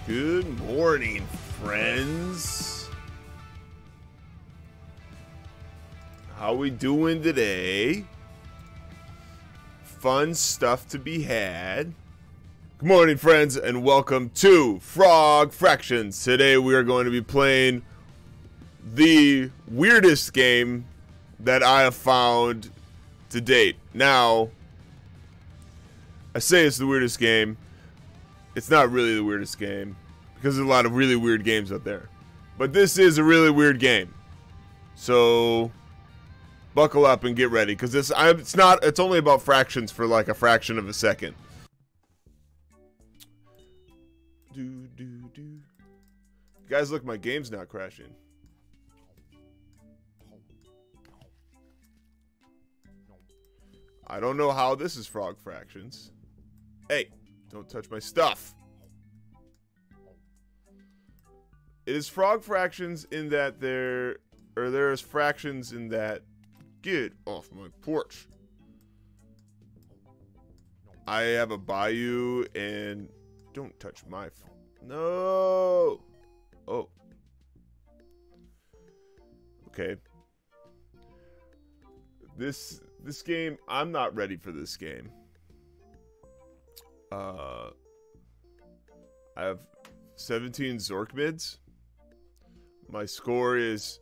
Good morning, friends. How we doing today? Fun stuff to be had. Good morning, friends, and welcome to Frog Fractions. Today we are going to be playing the weirdest game that I have found to date. Now, I say it's the weirdest game. It's not really the weirdest game because there's a lot of really weird games out there. But this is a really weird game. So buckle up and get ready because it's only about fractions for like a fraction of a second. Guys, look, my game's not crashing. I don't know how this is Frog Fractions. Hey, don't touch my stuff. It is Frog Fractions in that there's fractions in that. Get off my porch. I have a bayou and don't touch my no. Oh. Okay. This game, I'm not ready for this game. I have 17 Zork mids. My score is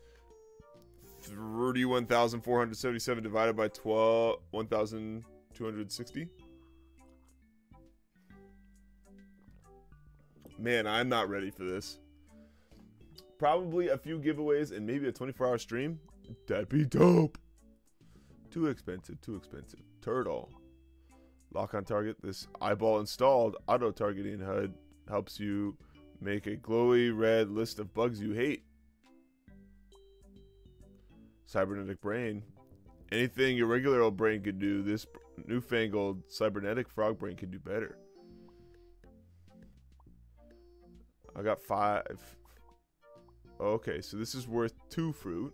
31,477 divided by 1,260. Man, I'm not ready for this. Probably a few giveaways and maybe a 24-hour stream. That'd be dope. Too expensive, too expensive. Turtle. Lock on target. This eyeball installed auto targeting HUD helps you make a glowy red list of bugs you hate. Cybernetic brain. Anything your regular old brain could do, this newfangled cybernetic frog brain can do better. I got 5. Okay, so this is worth 2 fruit.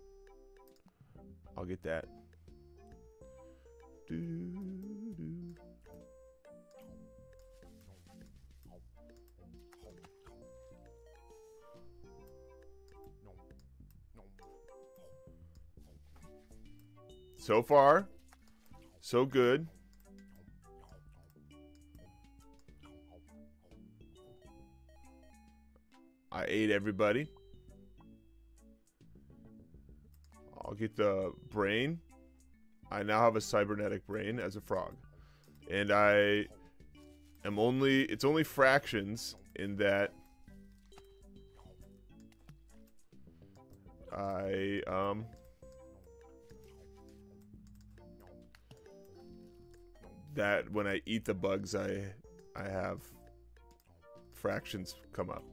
I'll get that. So far, so good. I ate everybody. I'll get the brain. I now have a cybernetic brain as a frog. And I am it's only fractions in that that when I eat the bugs, I have fractions come up.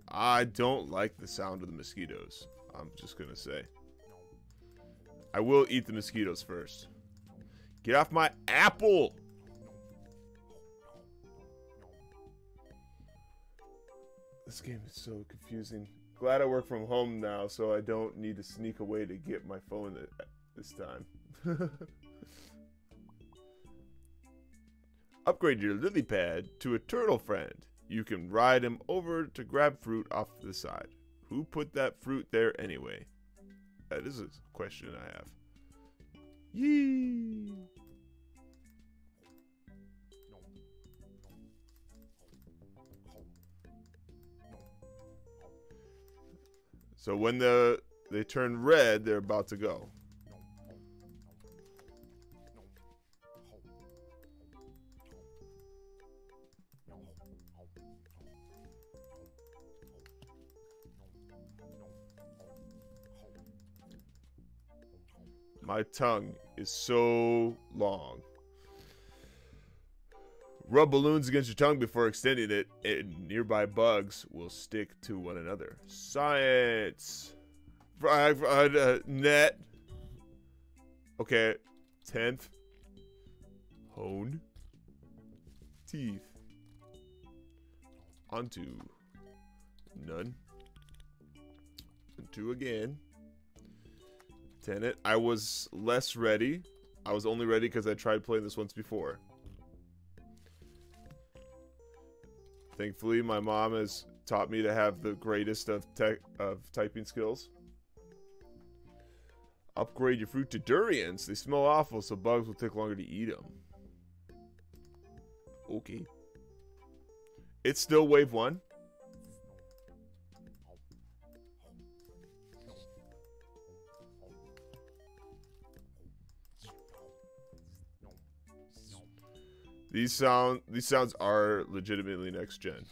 I don't like the sound of the mosquitoes. I'm just gonna say. I will eat the mosquitoes first. Get off my apple! This game is so confusing. Glad I work from home now, so I don't need to sneak away to get my phone this time. Upgrade your lily pad to a turtle friend. You can ride him over to grab fruit off the side. Who put that fruit there anyway? That is a question I have. Yee! So when they turn red, they're about to go. My tongue is so long. Rub balloons against your tongue before extending it, and nearby bugs will stick to one another. Science. Net. Okay. 10th. Hone. Teeth. Onto. None. And 2 again. Tenet. I was less ready. I was only ready because I tried playing this once before. Thankfully, my mom has taught me to have the greatest of typing skills. Upgrade your fruit to durians. They smell awful, so bugs will take longer to eat them. Okay. It's still wave 1. These sounds are legitimately next gen.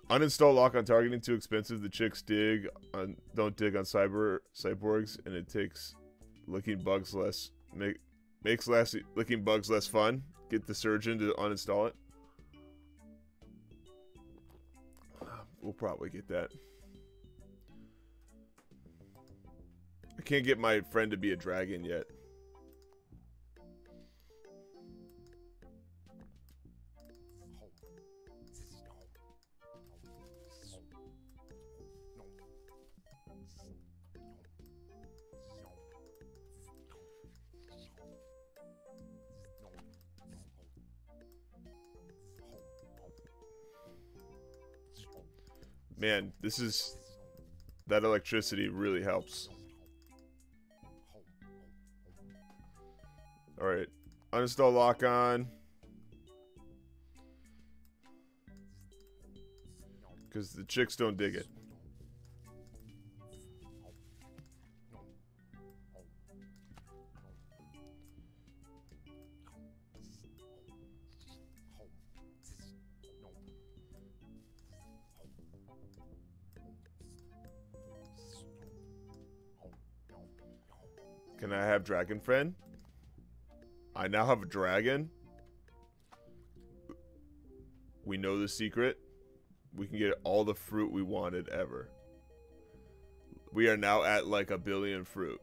Uninstall lock on targeting, too expensive. The chicks don't dig on cyborgs, and it takes licking bugs makes licking bugs less fun. Get the surgeon to uninstall it. We'll probably get that. I can't get my friend to be a dragon yet. Man, that electricity really helps. Alright, uninstall lock on. Because the chicks don't dig it. Can I have dragon friend? I now have a dragon. We know the secret. We can get all the fruit we wanted ever. We are now at like 1 billion fruit.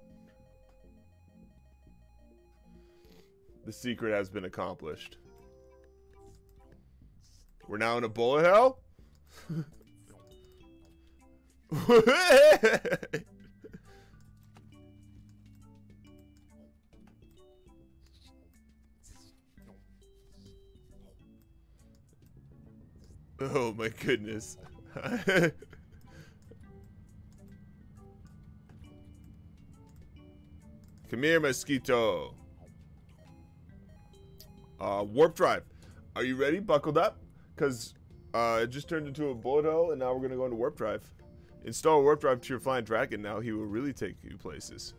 The secret has been accomplished. We're now in a bullet hell? Oh my goodness. Come here, mosquito. Warp drive. Are you ready? Buckled up? Because it just turned into a bullet hole, and now we're going to go into warp drive. Install warp drive to your flying dragon. Now he will really take you places.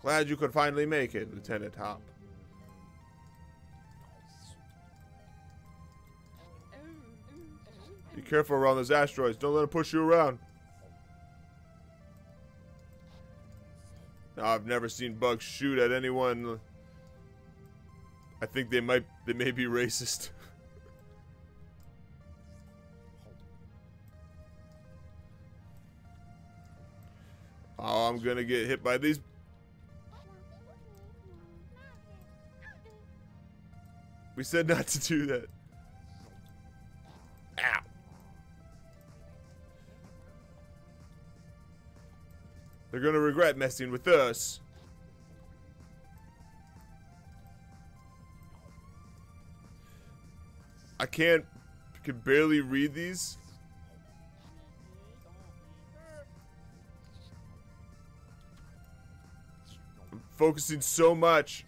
Glad you could finally make it, Lieutenant Hop. Be careful around those asteroids. Don't let them push you around. Now, I've never seen bugs shoot at anyone. I think they may be racist. Oh, I'm gonna get hit by these. We said not to do that. Ow. They're gonna regret messing with us. I can barely read these. I'm focusing so much.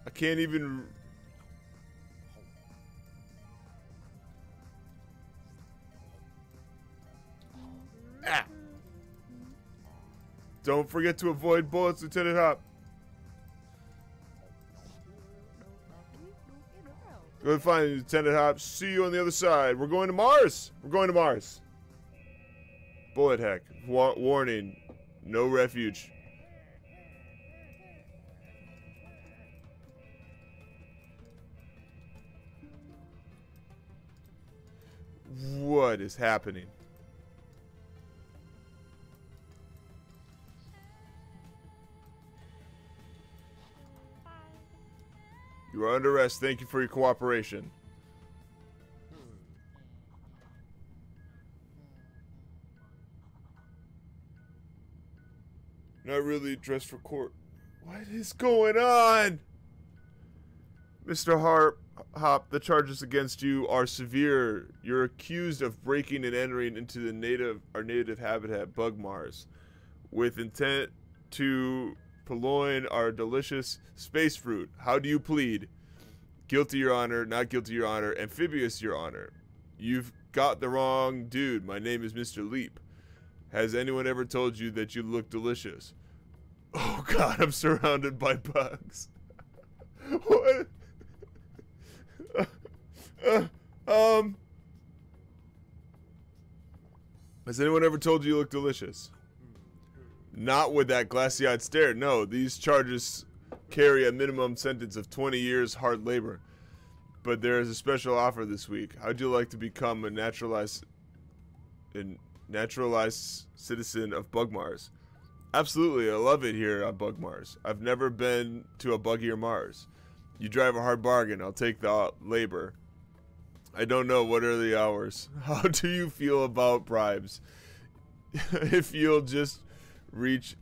I can't even. Ah. Don't forget to avoid bullets, Lieutenant Hop. Good find, Lieutenant Hop. See you on the other side. We're going to Mars. We're going to Mars. Bullet heck. Warning. No refuge. What is happening? You are under arrest. Thank you for your cooperation. Not really dressed for court. What is going on? Mr. Hop, the charges against you are severe. You're accused of breaking and entering into our native habitat, Bugmars, with intent to purloin our delicious space fruit. How do you plead? Guilty, Your Honor. Not guilty, Your Honor. Amphibious, Your Honor. You've got the wrong dude. My name is Mr. Leap. Has anyone ever told you that you look delicious? Oh God, I'm surrounded by bugs. What? Has anyone ever told you you look delicious? Not with that glassy-eyed stare. No, these charges carry a minimum sentence of 20 years hard labor. But there is a special offer this week. How'd you like to become a naturalized citizen of Bugmars? Absolutely, I love it here on Bugmars. I've never been to a buggier Mars. You drive a hard bargain. I'll take the labor. I don't know. What are the hours? How do you feel about bribes? If you'll just reach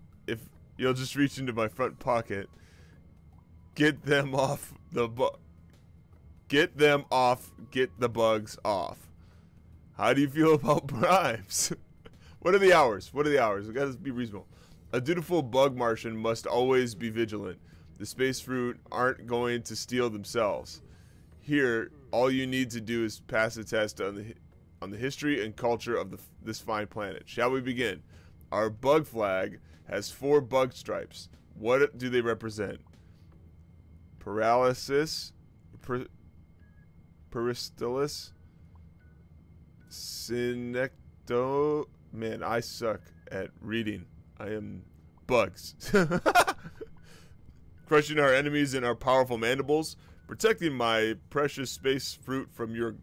into my front pocket, get the bugs off. How do you feel about bribes? What are the hours? What are the hours? We gotta be reasonable. A dutiful bug Martian must always be vigilant. The space fruit aren't going to steal themselves. Here, all you need to do is pass a test on the history and culture of this fine planet. Shall we begin? Our bug flag has 4 bug stripes. What do they represent? Paralysis, Peristylis, Synecto. Man, I suck at reading. I am bugs. Crushing our enemies in our powerful mandibles. Protecting my precious space fruit from your...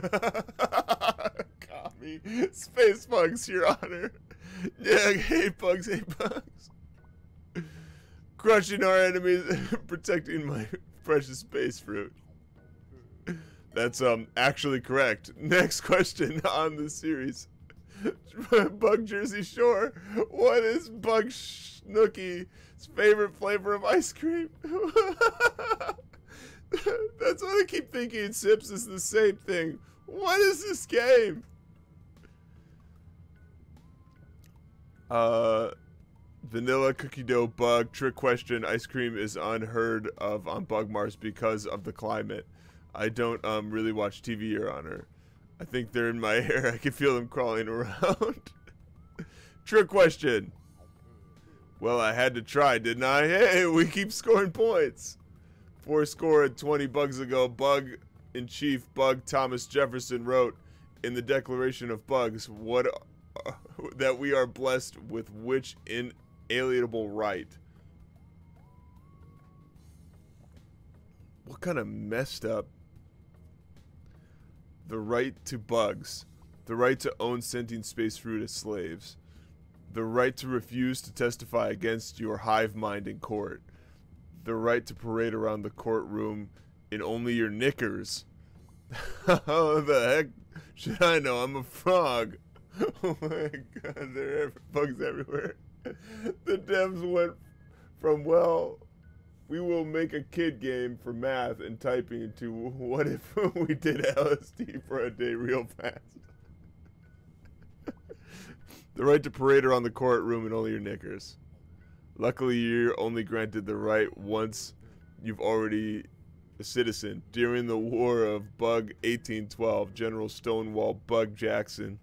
Got me. Space bugs, Your Honor. Yeah, hey bugs, hey bugs. Crushing our enemies, protecting my precious space fruit. That's actually correct. Next question on the series. Bug Jersey Shore. What is Bug Schnookie's favorite flavor of ice cream? That's what I keep thinking. Sips is the same thing. What is this game? Vanilla cookie dough bug. Trick question. Ice cream is unheard of on Bugmars because of the climate. I don't really watch TV, Your Honor. I think they're in my hair. I can feel them crawling around. Trick question. Well, I had to try, didn't I? Hey, we keep scoring points. 420 bugs ago, Bug-in-Chief Bug Thomas Jefferson wrote in the Declaration of Bugs that we are blessed with which inalienable right. What kind of messed up? The right to bugs. The right to own sentient space fruit as slaves. The right to refuse to testify against your hive mind in court. The right to parade around the courtroom in only your knickers. How the heck should I know? I'm a frog. Oh my God, there are bugs everywhere. The devs went from, well, we will make a kid game for math and typing to what if we did LSD for a day real fast. The right to parade around the courtroom in only your knickers. Luckily, you're only granted the right once you've already a citizen. During the War of Bug 1812, General Stonewall Bug Jackson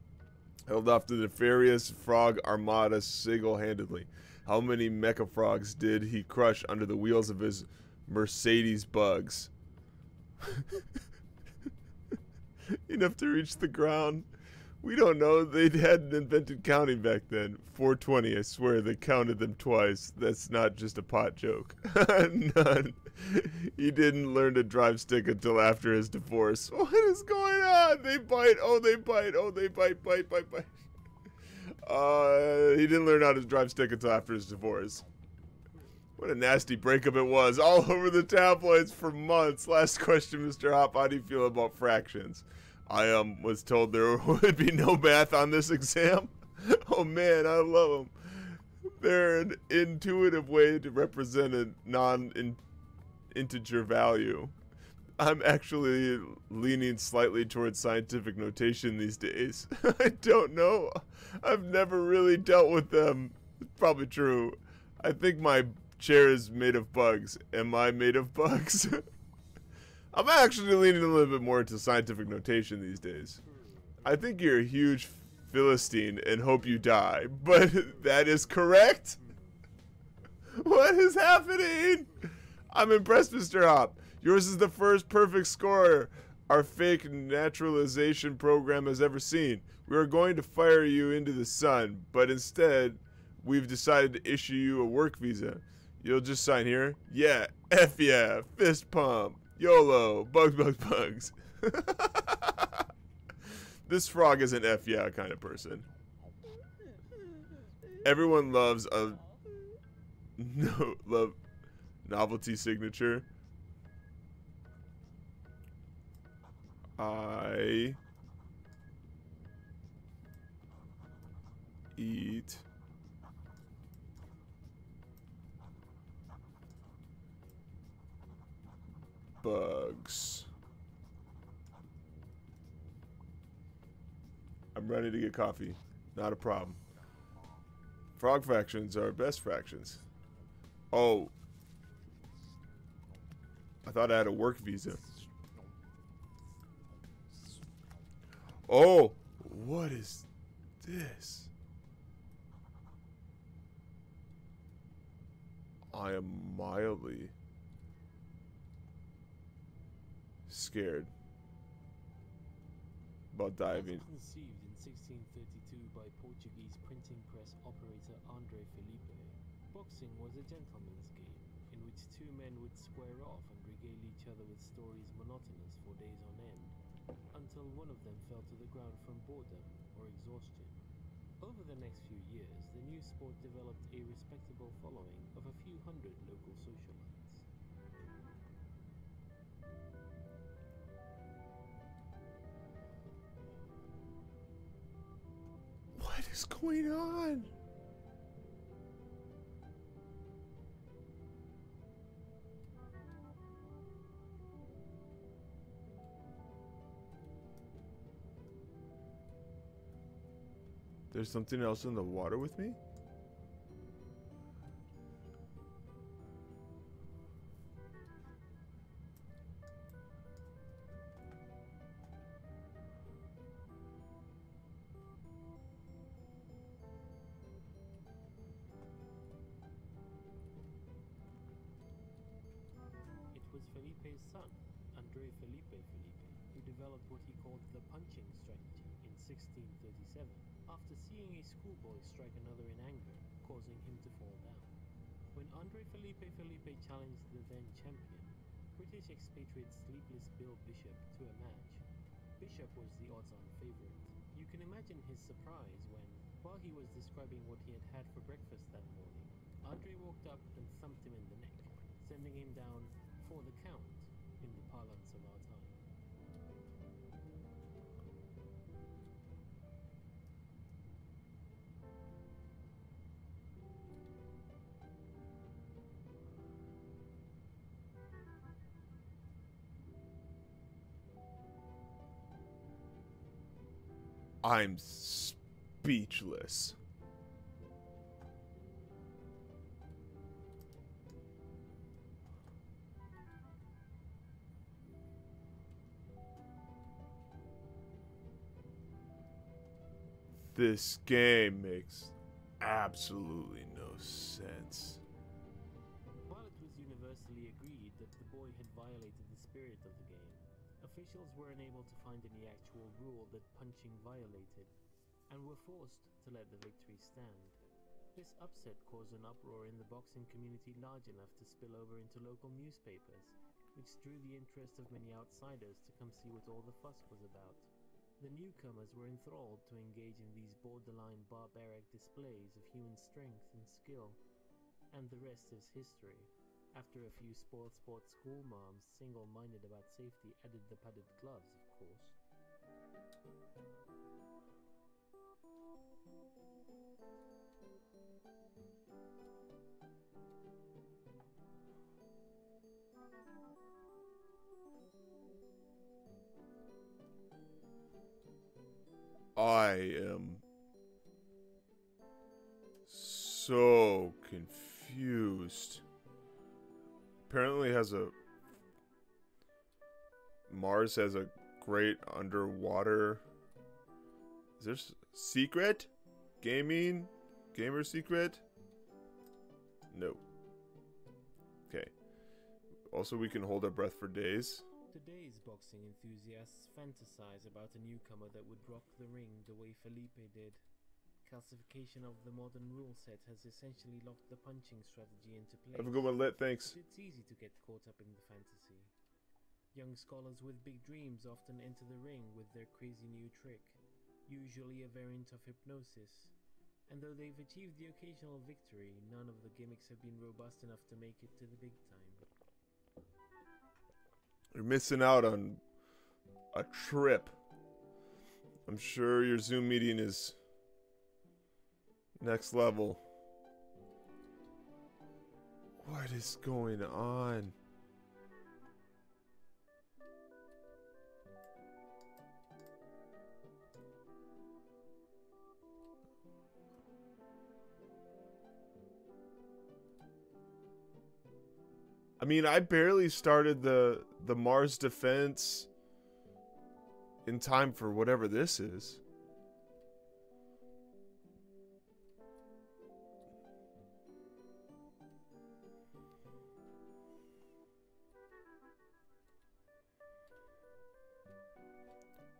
held off the nefarious frog armada single-handedly. How many mecha frogs did he crush under the wheels of his Mercedes bugs? Enough to reach the ground. We don't know. They hadn't invented counting back then. 420, I swear they counted them twice. That's not just a pot joke. None. He didn't learn to drive stick until after his divorce. What is going on? They bite. Oh, they bite. Oh, they bite. He didn't learn how to drive stick until after his divorce. What a nasty breakup it was. All over the tabloids for months. Last question, Mr. Hop. How do you feel about fractions? I was told there would be no math on this exam. Oh man, I love them. They're an intuitive way to represent a non-integer value. I'm actually leaning slightly towards scientific notation these days. I don't know. I've never really dealt with them. It's probably true. I think my chair is made of bugs. Am I made of bugs? I'm actually leaning a little bit more into scientific notation these days. I think you're a huge Philistine and hope you die, but that is correct? What is happening? I'm impressed, Mr. Hop. Yours is the first perfect score our fake naturalization program has ever seen. We are going to fire you into the sun, but instead, we've decided to issue you a work visa. You'll just sign here. Yeah, F yeah, fist pump, YOLO, bugs, bugs, bugs. This frog is an F yeah kind of person. Everyone loves a novelty signature. I eat bugs. I'm ready to get coffee. Not a problem. Frog fractions are best fractions. Oh. I thought I had a work visa. Oh, what is this? I am mildly scared about diving. Conceived in 1632 by Portuguese printing press operator André Felipe, boxing was a gentleman's game in which two men would square off and regale each other with stories monotonous for days on end, until one of them fell to the ground from boredom or exhaustion. Over the next few years, the new sport developed a respectable following of a few hundred local socialites. What is going on? There's something else in the water with me? It was Felipe's son, André Felipe, who developed what he called the punching strategy in 1637, after seeing a schoolboy strike another in anger, causing him to fall down. When André Felipe challenged the then champion, British expatriate Sleepless Bill Bishop, to a match, Bishop was the odds-on favorite. You can imagine his surprise when, while he was describing what he had had for breakfast that morning, André walked up and thumped him in the neck, sending him down for the count in the parlance of our time. I'm speechless. This game makes absolutely no sense. While it was universally agreed that the boy had violated the spirit of the game, officials were unable to find any actual rule that punching violated, and were forced to let the victory stand. This upset caused an uproar in the boxing community large enough to spill over into local newspapers, which drew the interest of many outsiders to come see what all the fuss was about. The newcomers were enthralled to engage in these borderline barbaric displays of human strength and skill, and the rest is history. After a few spoiled sport school moms, single-minded about safety, added the padded gloves, of course. I am so confused. Apparently Mars has a great underwater. Is there secret? Gamer secret? No. Okay. Also, we can hold our breath for days. Today's boxing enthusiasts fantasize about a newcomer that would rock the ring the way Felipe did. Calcification of the modern rule set has essentially locked the punching strategy into place. Have a good one, Lit. Thanks. But it's easy to get caught up in the fantasy. Young scholars with big dreams often enter the ring with their crazy new trick, usually a variant of hypnosis. And though they've achieved the occasional victory, none of the gimmicks have been robust enough to make it to the big time. You're missing out on a trip. I'm sure your Zoom meeting is next level. What is going on? I mean, I barely started the Mars defense in time for whatever this is.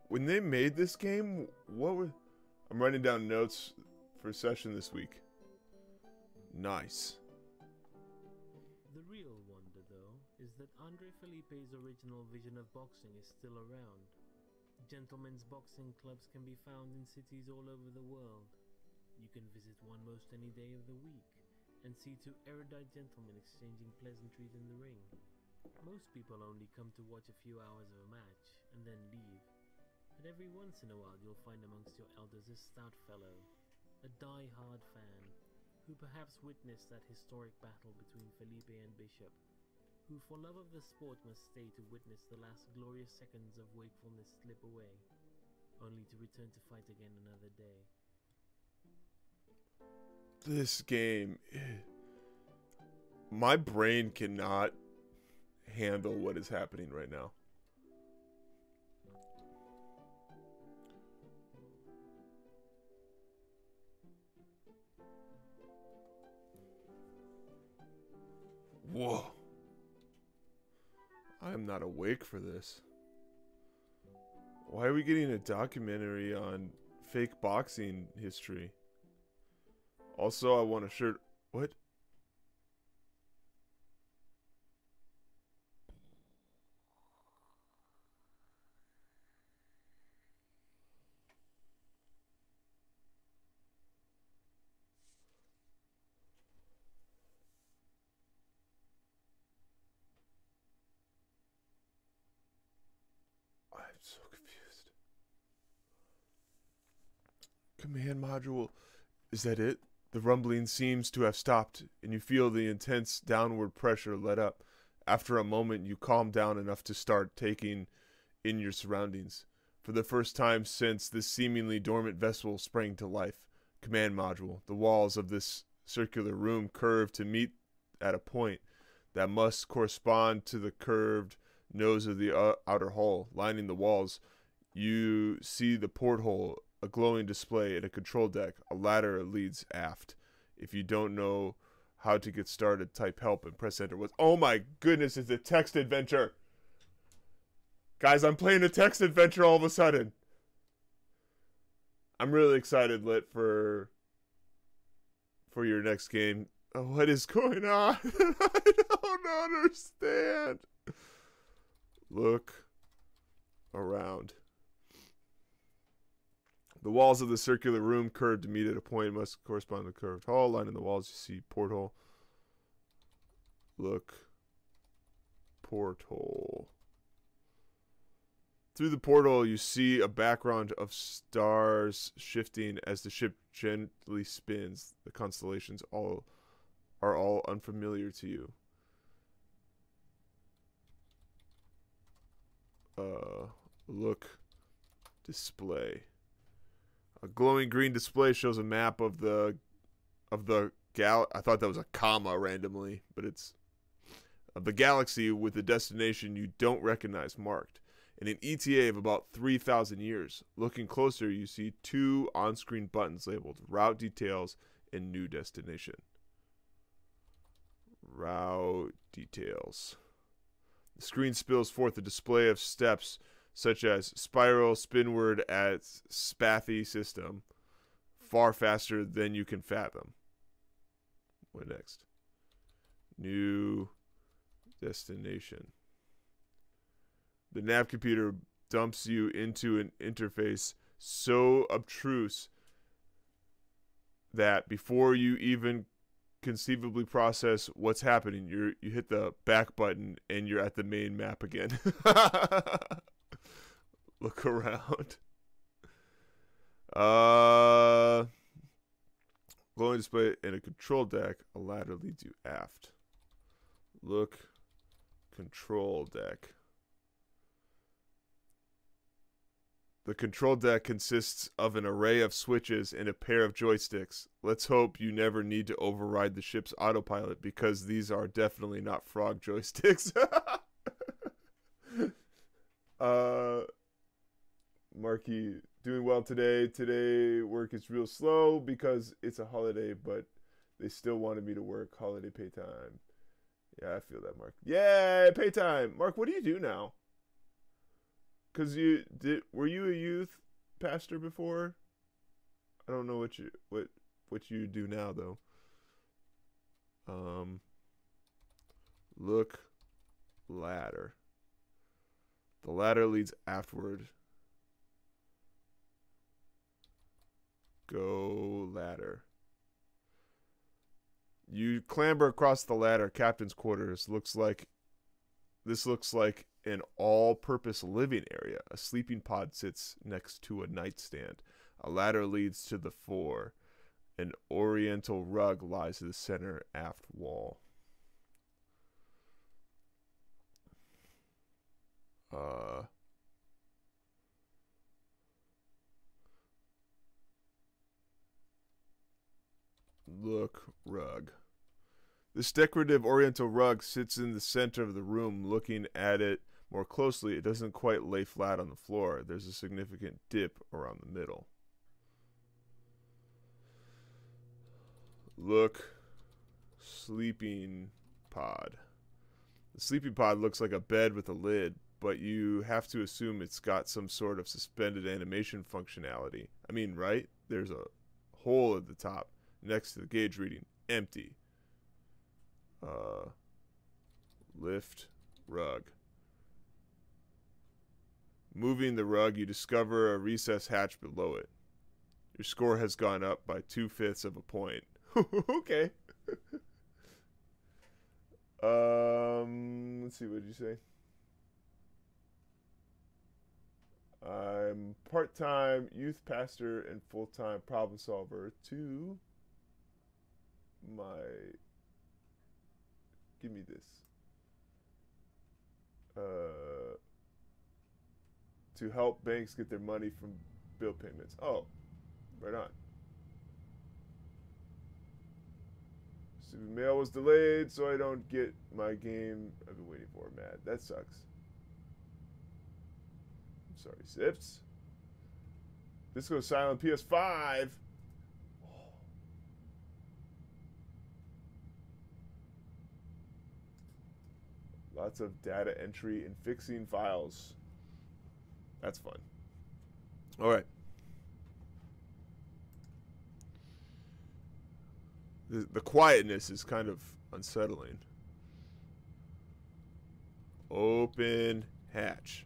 When they made this game, I'm writing down notes for a session this week. Nice. The real wonder, though, is that Andre Felipe's original vision of boxing is still around. Gentlemen's boxing clubs can be found in cities all over the world. You can visit one most any day of the week, and see two erudite gentlemen exchanging pleasantries in the ring. Most people only come to watch a few hours of a match, and then leave. But every once in a while you'll find amongst your elders a stout fellow, a die-hard fan, who perhaps witnessed that historic battle between Felipe and Bishop, who for love of the sport must stay to witness the last glorious seconds of wakefulness slip away, only to return to fight again another day. This game... My brain cannot handle what is happening right now. Whoa. I am not awake for this. Why are we getting a documentary on fake boxing history? Also, I want a shirt. What? I'm so confused. Command module. Is that it? The rumbling seems to have stopped, and you feel the intense downward pressure let up. After a moment, you calm down enough to start taking in your surroundings. For the first time since this seemingly dormant vessel sprang to life. Command module. The walls of this circular room curve to meet at a point that must correspond to the curved nose of the outer hull. Lining the walls, you see the porthole, a glowing display, and a control deck. A ladder leads aft. If you don't know how to get started, type help and press enter. Oh my goodness, it's a text adventure! Guys, I'm playing a text adventure all of a sudden. I'm really excited, Lit, for your next game. Oh, what is going on? I don't understand. Look around. The walls of the circular room curved to meet at a point must correspond to the curved hall. Line in the walls, you see porthole. Look. Porthole. Through the portal, you see a background of stars shifting as the ship gently spins. The constellations are all unfamiliar to you. Look. Display. A glowing green display shows a map of the I thought that was a comma randomly, but it's of the galaxy with a destination you don't recognize marked. In an ETA of about 3,000 years. Looking closer, you see 2 on-screen buttons labeled Route Details and New Destination. Route Details. The screen spills forth a display of steps such as spiral, spinward at spathy system, far faster than you can fathom. What next? New destination. The nav computer dumps you into an interface so obtruse that before you even conceivably process what's happening, you hit the back button and you're at the main map again. Look around. Glowing display and a control deck. A ladder leads you aft. Look. Control deck. The control deck consists of an array of switches and a pair of joysticks. Let's hope you never need to override the ship's autopilot because these are definitely not frog joysticks. Marky, doing well today. Today work is real slow because it's a holiday, but they still wanted me to work holiday pay time. Yeah, I feel that, Mark. Yay, pay time. Mark, what do you do now? Cause were you a youth pastor before? I don't know what you do now though. Look, ladder. The ladder leads aftward. Go ladder. You clamber across the ladder. Captain's quarters. This looks like an all-purpose living area. A sleeping pod sits next to a nightstand. A ladder leads to the fore. An oriental rug lies at the center aft wall. Look, rug. This decorative oriental rug sits in the center of the room. Looking at it more closely, it doesn't quite lay flat on the floor. There's a significant dip around the middle. Look, sleeping pod. The sleeping pod looks like a bed with a lid, but you have to assume it's got some sort of suspended animation functionality. I mean, right? There's a hole at the top next to the gauge reading. Empty. Lift rug. Moving the rug, you discover a recessed hatch below it. Your score has gone up by 2/5 of a point. Okay. Let's see, what did you say? I'm part-time youth pastor and full-time problem solver to give me this. To help banks get their money from bill payments. Oh, right on. Stupid mail was delayed, so I don't get my game I've been waiting for. Mad. That sucks. I'm sorry, Sips. This goes silent PS5. Lots of data entry and fixing files. That's fun. All right. The quietness is kind of unsettling. Open hatch.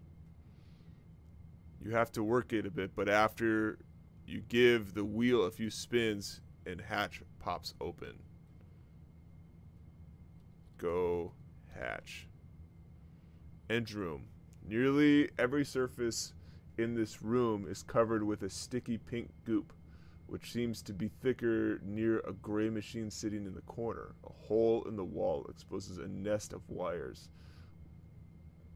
You have to work it a bit, but after you give the wheel a few spins and hatch pops open. Go hatch. Engine room. Nearly every surface in this room is covered with a sticky pink goop, which seems to be thicker near a gray machine sitting in the corner. A hole in the wall exposes a nest of wires.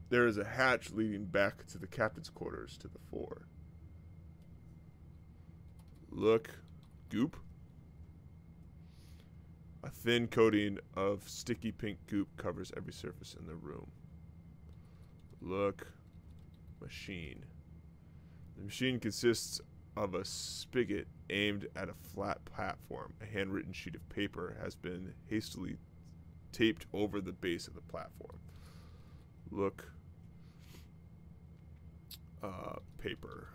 There is a hatch leading back to the captain's quarters to the fore. Look. Goop. A thin coating of sticky pink goop covers every surface in the room. Look. Machine. The machine consists of a spigot aimed at a flat platform. A handwritten sheet of paper has been hastily taped over the base of the platform. Look. Paper.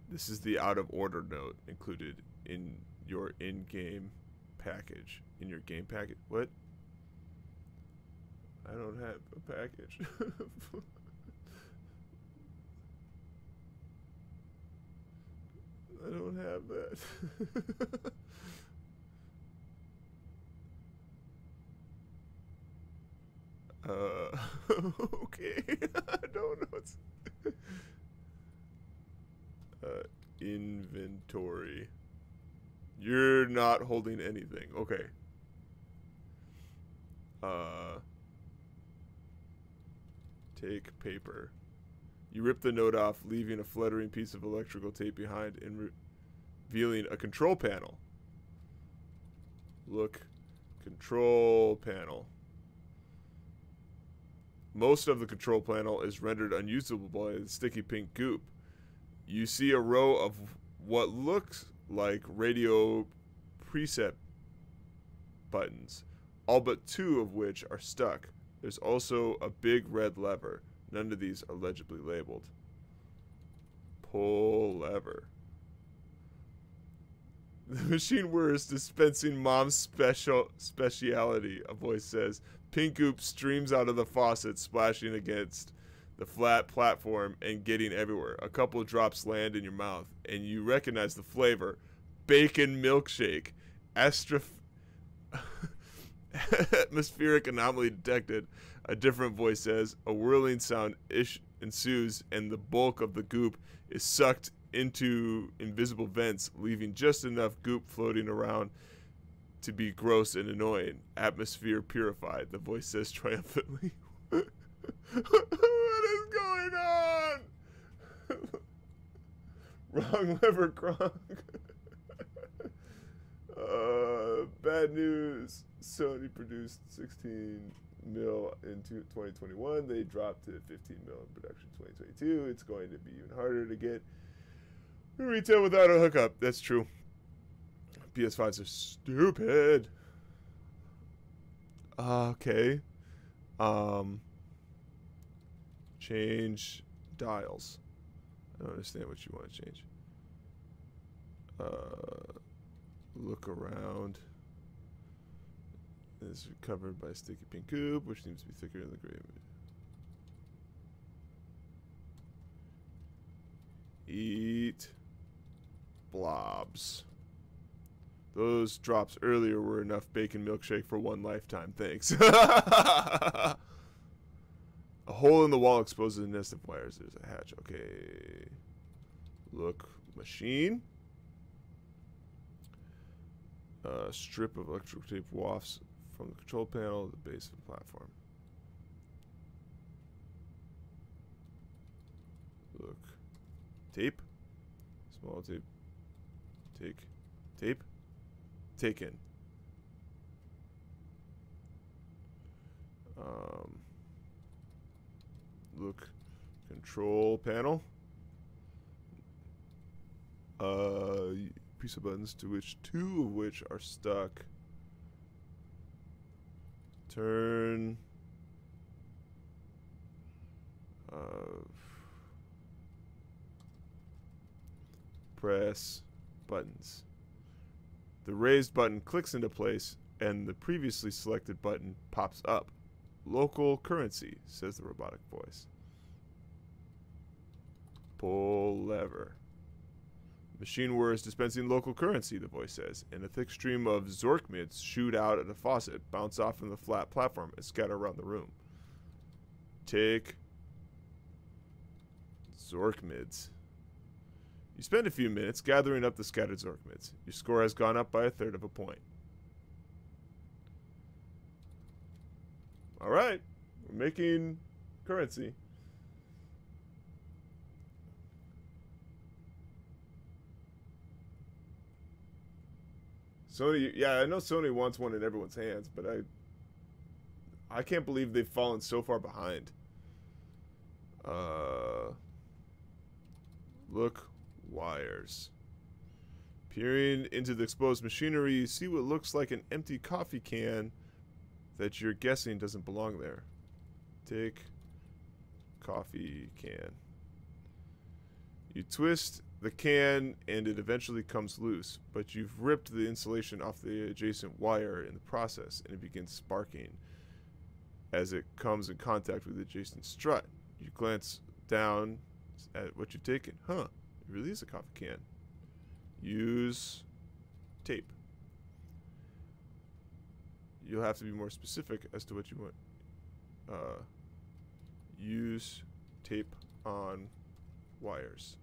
This is the out of order note included in your in-game package. In your game package? What? I don't have a package. I don't have that. Okay. I don't know what's inventory. You're not holding anything. Okay. Take paper. You rip the note off, leaving a fluttering piece of electrical tape behind and revealing a control panel. Look. Control panel. Most of the control panel is rendered unusable by the sticky pink goop. You see a row of what looks like radio preset buttons, all but 2 of which are stuck. There's also a big red lever. None of these are legibly labeled. Pull lever. The machine whirs, dispensing mom's speciality, a voice says. Pink goop streams out of the faucet, splashing against the flat platform and getting everywhere. A couple drops land in your mouth, and you recognize the flavor. Bacon milkshake. Atmospheric anomaly detected, a different voice says. A whirling sound ensues, and the bulk of the goop is sucked into invisible vents, leaving just enough goop floating around to be gross and annoying. Atmosphere purified, the voice says triumphantly. What is going on? Wrong lever, Kronk. Bad news. Sony produced 16 mil in 2021. They dropped to 15 mil in production 2022. It's going to be even harder to get retail without a hookup. That's true. PS5s are stupid. Okay. Change dials. I don't understand what you want to change. Look around. This is covered by sticky pink goop, which seems to be thicker than the gray. Eat blobs. Those drops earlier were enough bacon milkshake for one lifetime. Thanks. A hole in the wall exposes a nest of wires. There's a hatch. Okay. Look. Machine. A strip of electrical tape wafts from the control panel to the base of the platform. Look. Tape. Small tape. Take. Tape. Taken. Look. Control panel. Piece of buttons to which 2 of which are stuck. Turn. Press buttons. The raised button clicks into place, and the previously selected button pops up. Local currency, says the robotic voice. Pull lever. Machine whirs, dispensing local currency, the voice says, and a thick stream of Zorkmids shoot out at a faucet, bounce off from the flat platform, and scatter around the room. Take Zorkmids. You spend a few minutes gathering up the scattered Zorkmids. Your score has gone up by 1/3 of a point. Alright, we're making currency. Sony, yeah, I know Sony wants one in everyone's hands, but I can't believe they've fallen so far behind. Look wires. Peering into the exposed machinery, you see what looks like an empty coffee can that you're guessing doesn't belong there. Take coffee can. You twist the can and it eventually comes loose, but you've ripped the insulation off the adjacent wire in the process, and it begins sparking as it comes in contact with the adjacent strut. You glance down at what you've taken. Huh, it really is a coffee can. Use tape. You'll have to be more specific as to what you want. Use tape on wires.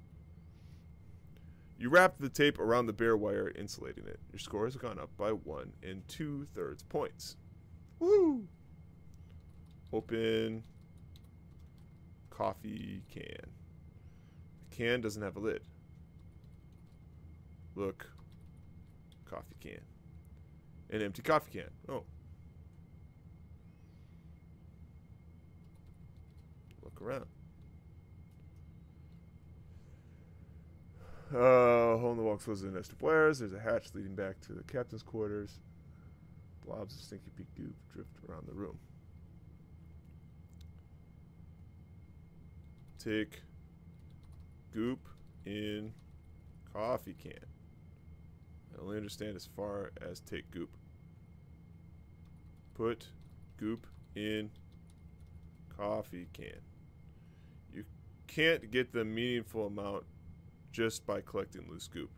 You wrap the tape around the bare wire, insulating it. Your score has gone up by 1 2/3 points. Woo! Open coffee can. The can doesn't have a lid. Look, coffee can. An empty coffee can. Oh. Look around. Hole in the wall closes a nest of wires. There's a hatch leading back to the captain's quarters. Blobs of stinky pea goop drift around the room. Take goop in coffee can. I only understand as far as take goop. Put goop in coffee can. You can't get the meaningful amount just by collecting loose goop.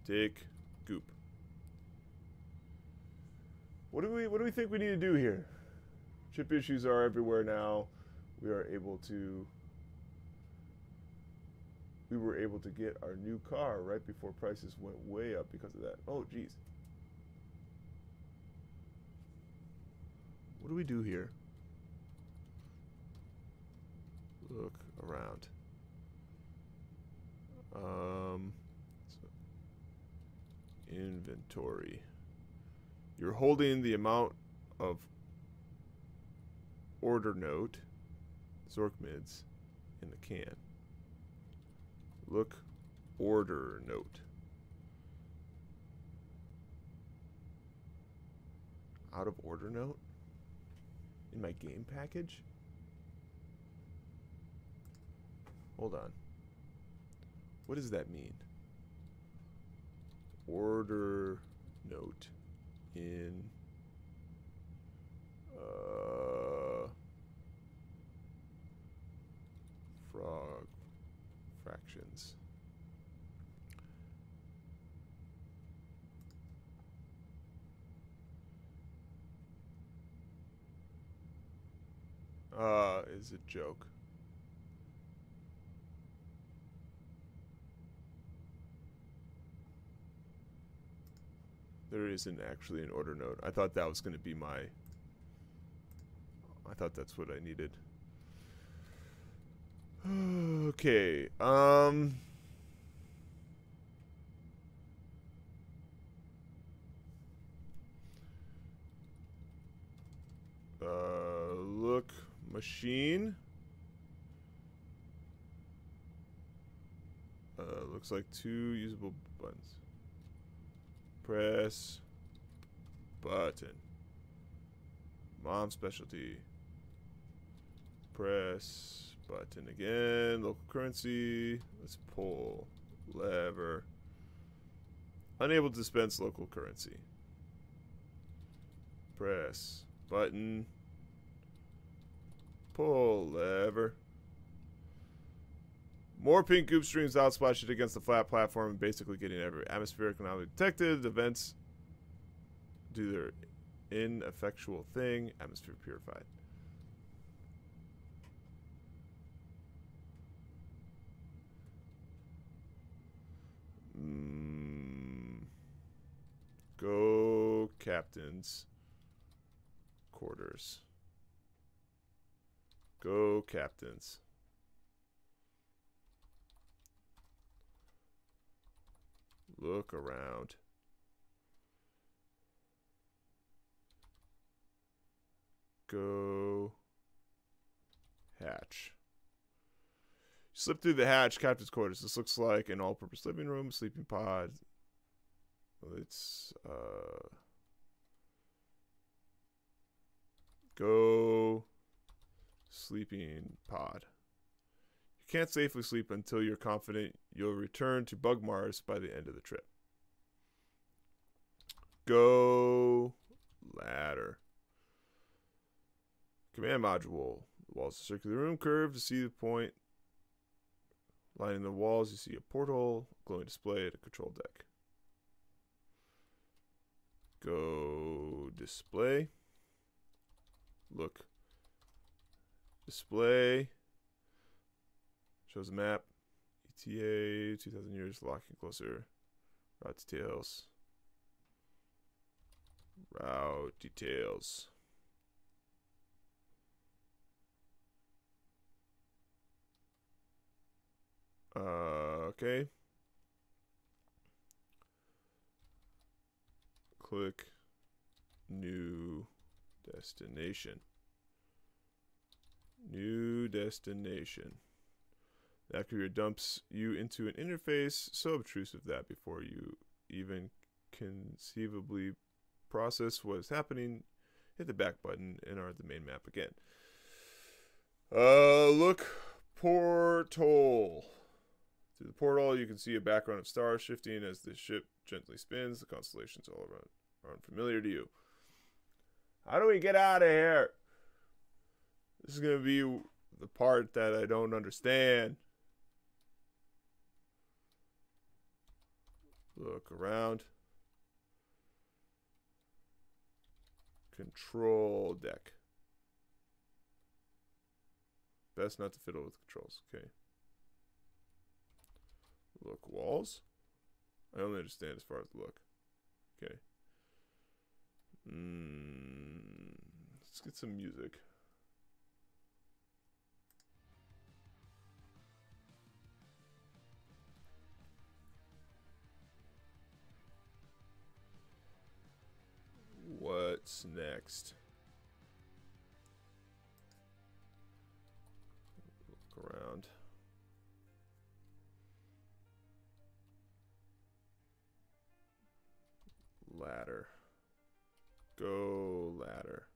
Take goop. What do we think we need to do here? Chip issues are everywhere now. We were able to get our new car right before prices went way up because of that. Oh, geez. What do we do here? Look around. So inventory. You're holding the amount of order note, Zorkmids, in the can. Look order note. Out of order note? In my game package? Hold on. What does that mean? Order note in frog fractions. Is a joke. There isn't actually an order note. I thought that was going to be my... I thought that's what I needed. Okay, look, machine. Looks like 2 usable buttons. Press button. Mom specialty. Press button again. Local currency. Let's pull lever. Unable to dispense local currency. Press button. Pull lever. More pink goop streams out, splashed against the flat platform, and basically getting every atmospheric anomaly detected. The vents do their ineffectual thing. Atmosphere purified. Go captain's quarters. Go captains. Look around. Go hatch. Slip through the hatch, captain's quarters. This looks like an all-purpose living room, sleeping pod. Let's go sleeping pod. You can't safely sleep until you're confident you'll return to Bug Mars by the end of the trip. Go ladder. Command module. The walls of the circular room curve to see the point. Lining the walls, you see a portal, glowing display at a control deck. Go display. Look. Display. Shows a map. ETA, 2,000 years, locking closer. Route details. Route details. Okay. Click new destination. New destination. The activator dumps you into an interface so obtrusive that before you even conceivably process what is happening, hit the back button and are at the main map again. Look portal. Through the portal, you can see a background of stars shifting as the ship gently spins. The constellations all around are unfamiliar to you. How do we get out of here? This is going to be the part that I don't understand. Look around. Control deck. Best not to fiddle with controls. Okay. Look walls. I only understand as far as look. Okay. Let's get some music. What's next? Look around. Ladder. Go ladder.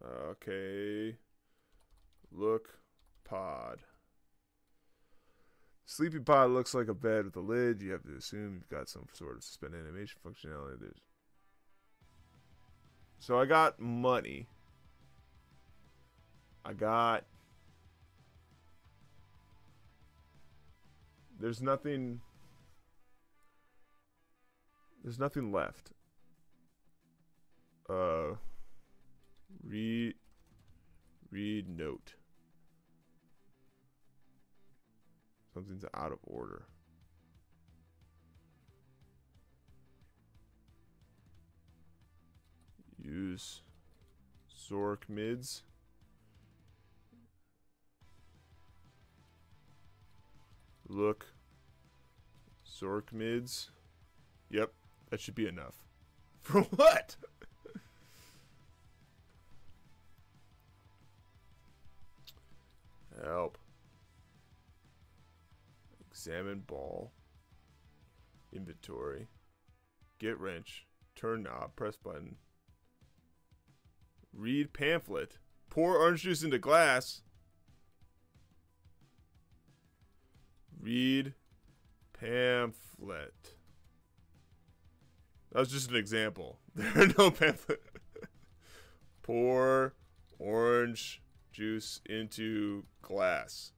Okay. Look pod. Sleeping pod looks like a bed with a lid. You have to assume you've got some sort of suspended animation functionality. So I got money. I got... There's nothing left. Read note. Something's out of order. Use Zork mids. Look. Zork mids. Yep, that should be enough. For what? Help. Examine ball. Inventory. Get wrench. Turn knob. Press button. Read pamphlet. Pour orange juice into glass. Read pamphlet. That was just an example. There are no pamphlet. Pour orange juice into glass.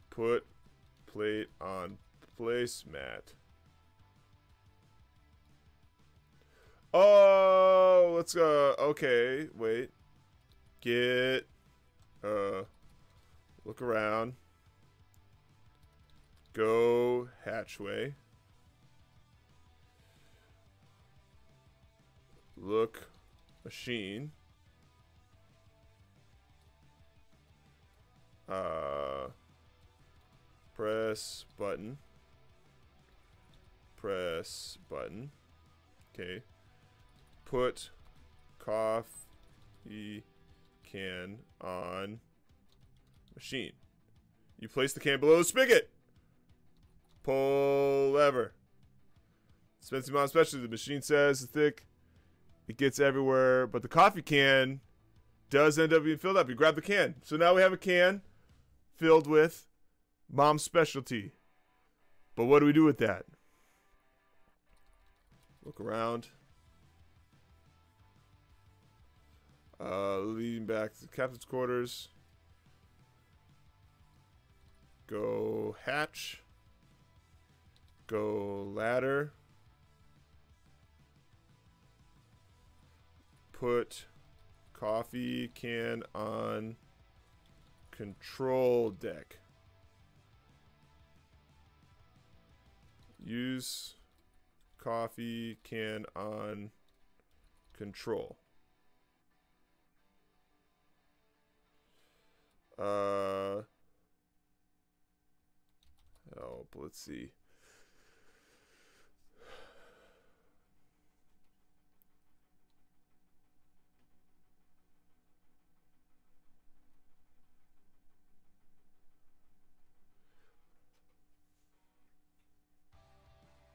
Put plate on placemat. Oh, let's go. Okay, wait. Get look around. Go hatchway. Look machine. Press button. Press button. Okay. Put coffee can on machine. You place the can below the spigot. Pull lever. Dispense the amount especially the machine says it's thick. It gets everywhere, but the coffee can does end up being filled up. You grab the can. So now we have a can filled with Mom's specialty. But what do we do with that? Look around. Leading back to the captain's quarters. Go hatch. Go ladder. Put coffee can on control deck. Use coffee can on control. Help, let's see.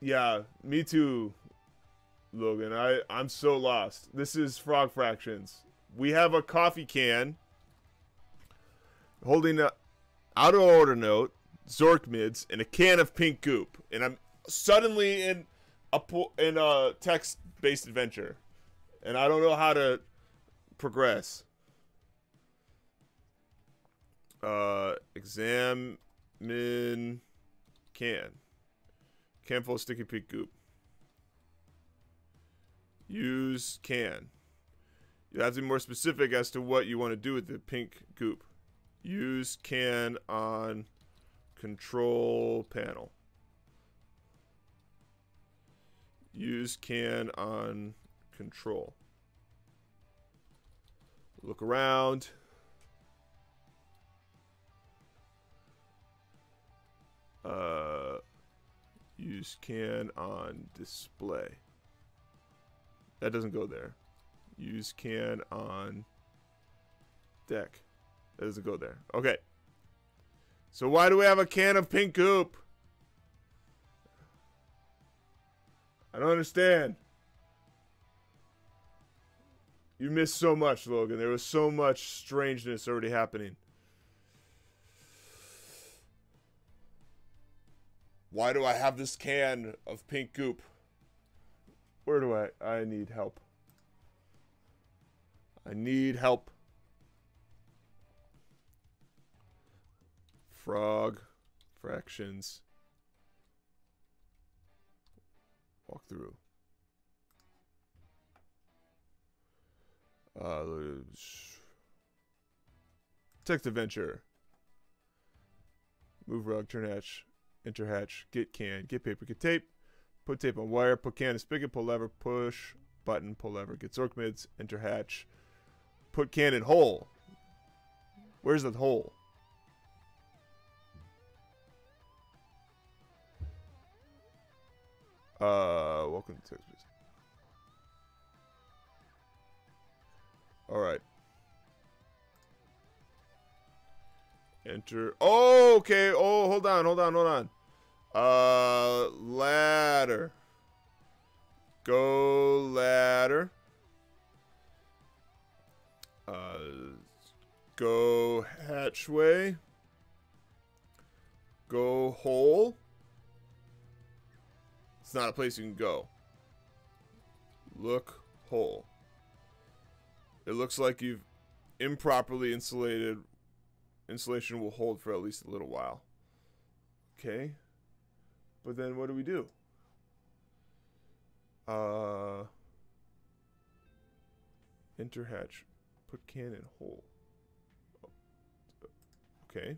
Yeah, me too, Logan. I'm so lost. This is Frog Fractions. We have a coffee can holding a out of order note, Zork mids, and a can of pink goop. And I'm suddenly in a text-based adventure. And I don't know how to progress. Examine can. Can full of sticky pink goop. Use can. You have to be more specific as to what you want to do with the pink goop. Use can on control panel. Use can on control. Look around. Use can on display. That doesn't go there. Use can on deck. That doesn't go there. Okay. So why do we have a can of pink goop? I don't understand. You missed so much, Logan. There was so much strangeness already happening. Why do I have this can of pink goop? Where do I need help. I need help. Frog fractions. Walk through. Text adventure. Move rug, turn hatch, enter hatch, get can, get paper, get tape, put tape on wire, put can in spigot, pull lever, push button, pull lever, get Zork mids, enter hatch, put can in hole. Where's the hole? Welcome to text, please. Alright. Enter. Oh, okay. Oh, hold on. Ladder. Go ladder. Go hatchway. Go hole. It's not a place you can go. Look hole. It looks like you've improperly insulated. Insulation will hold for at least a little while. Okay. But then what do we do? Enter hatch. Put can in hole. Okay.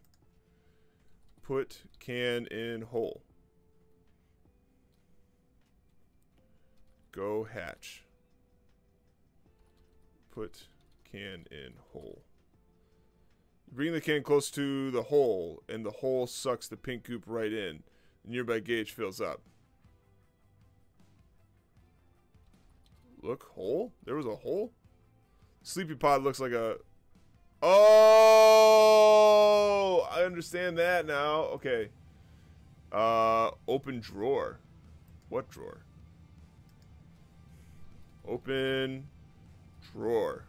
Put can in hole. Go hatch. Put can in hole. Bring the can close to the hole, and the hole sucks the pink goop right in. The nearby gauge fills up. Look, hole? There was a hole? Sleepy pod looks like a... Oh! I understand that now. Okay. Open drawer. What drawer? Open drawer.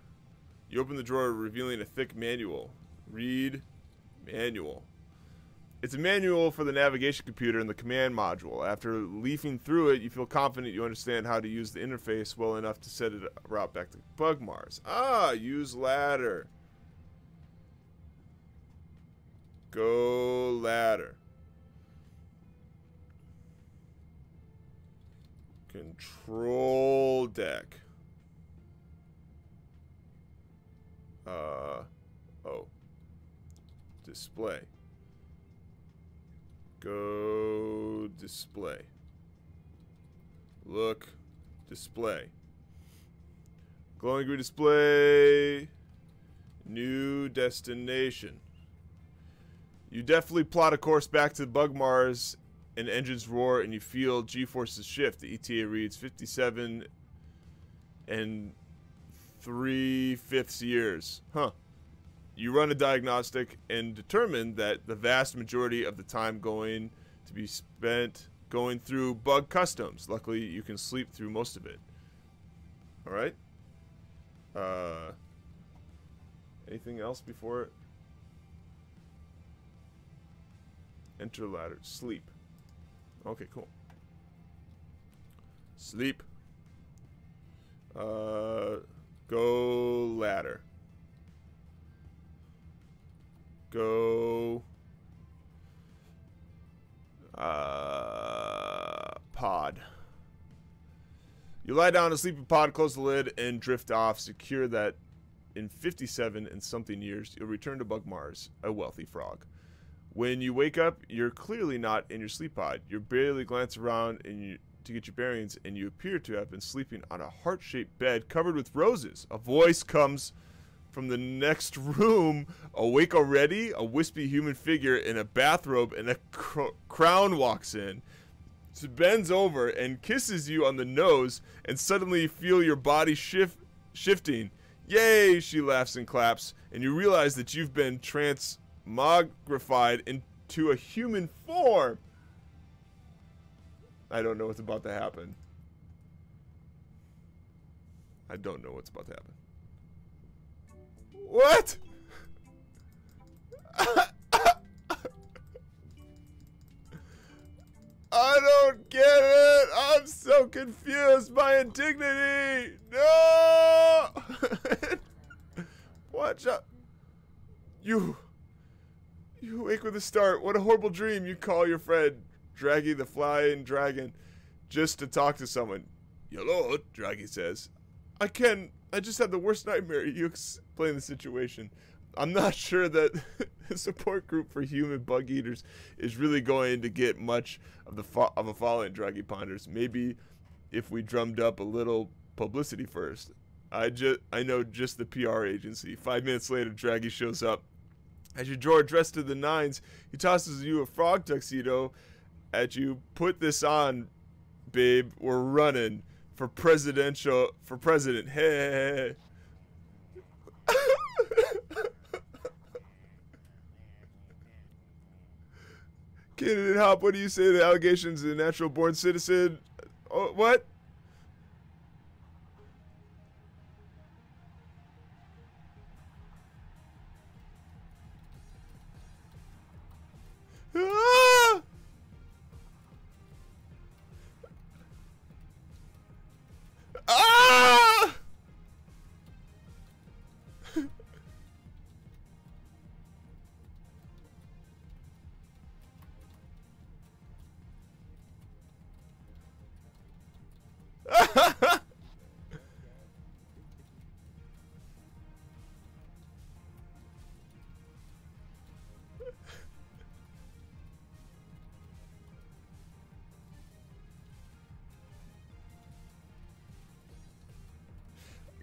You open the drawer, revealing a thick manual. Read manual. It's a manual for the navigation computer and the command module. After leafing through it, you feel confident you understand how to use the interface well enough to set it route back to Bugmars. Ah, use ladder. Go ladder. Control deck. Oh. Display. Go display. Look. Display. Glowing green display. New destination. You definitely plot a course back to Bugmars and engines roar and you feel G-forces shift. The ETA reads 57 and 3/5 years. Huh. You run a diagnostic and determine that the vast majority of the time going to be spent going through bug customs. Luckily, you can sleep through most of it. Alright. Anything else before it? Enter ladder. Sleep. Okay, cool. Sleep. Go ladder. Go pod. You lie down in a sleeping pod, close the lid, and drift off. Secure that in 57 and something years, you'll return to Bugmars, a wealthy frog. When you wake up, you're clearly not in your sleep pod. You barely glance around to get your bearings, and you appear to have been sleeping on a heart-shaped bed covered with roses. A voice comes from the next room. Awake already? A wispy human figure in a bathrobe and a crown walks in. She bends over and kisses you on the nose, and suddenly you feel your body shifting. Yay! She laughs and claps, and you realize that you've been transmogrified into a human form. I don't know what's about to happen. I don't know what's about to happen. What? I don't get it. I'm so confused. My indignity. No. Watch out. You wake with a start. What a horrible dream. You call your friend Draggy the Flying Dragon just to talk to someone. Hello, Draggy says. I just had the worst nightmare. You explain the situation. I'm not sure that the support group for human bug eaters is really going to get much of a following, Draggy ponders. Maybe if we drummed up a little publicity first. I know just the PR agency. 5 minutes later, Draggy shows up. As your drawer dressed to the nines, he tosses you a frog tuxedo at you. Put this on, babe. We're running for president. Hey. Candidate Hop, what do you say to the allegations of a natural born citizen? Oh, what? Ah! Ah!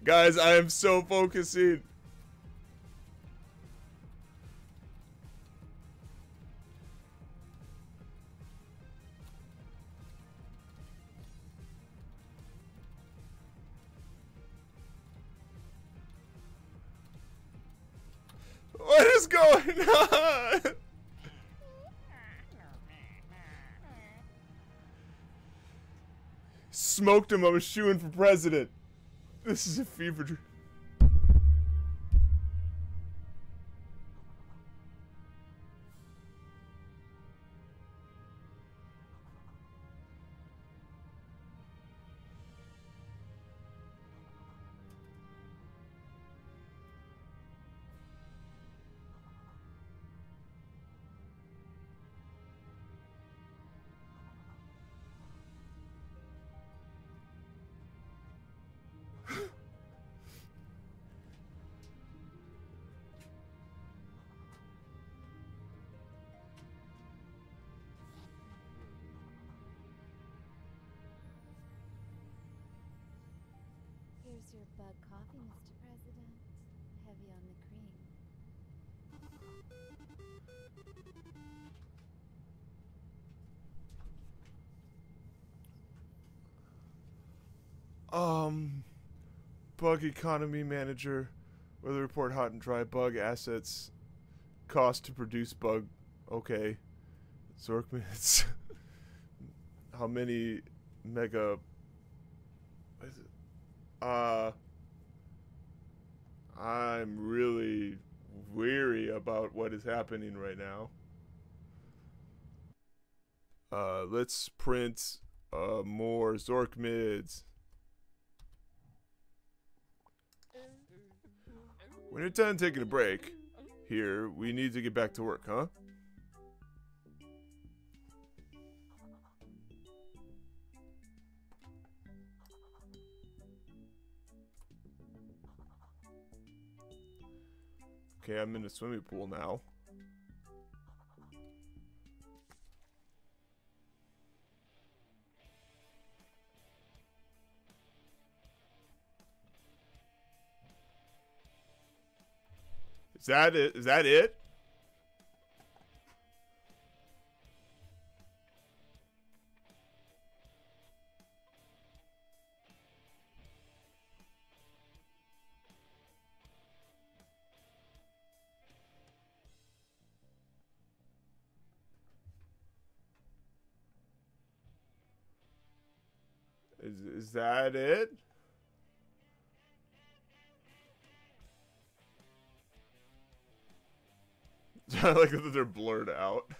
Guys, I am so focusing. What is going on? Smoked him. I was shooing for president. This is a fever dream. Here's your bug coffee, Mr. President. Heavy on the cream. Bug economy manager. Weather report hot and dry. Bug assets. Cost to produce bug. Okay. Zork minutes. How many mega... What is it? I'm really weary about what is happening right now. Let's print more Zork mids. When you're done taking a break here, we need to get back to work, huh? Okay, I'm in a swimming pool now. Is that it? Is that it? Is that it? I like that they're blurred out.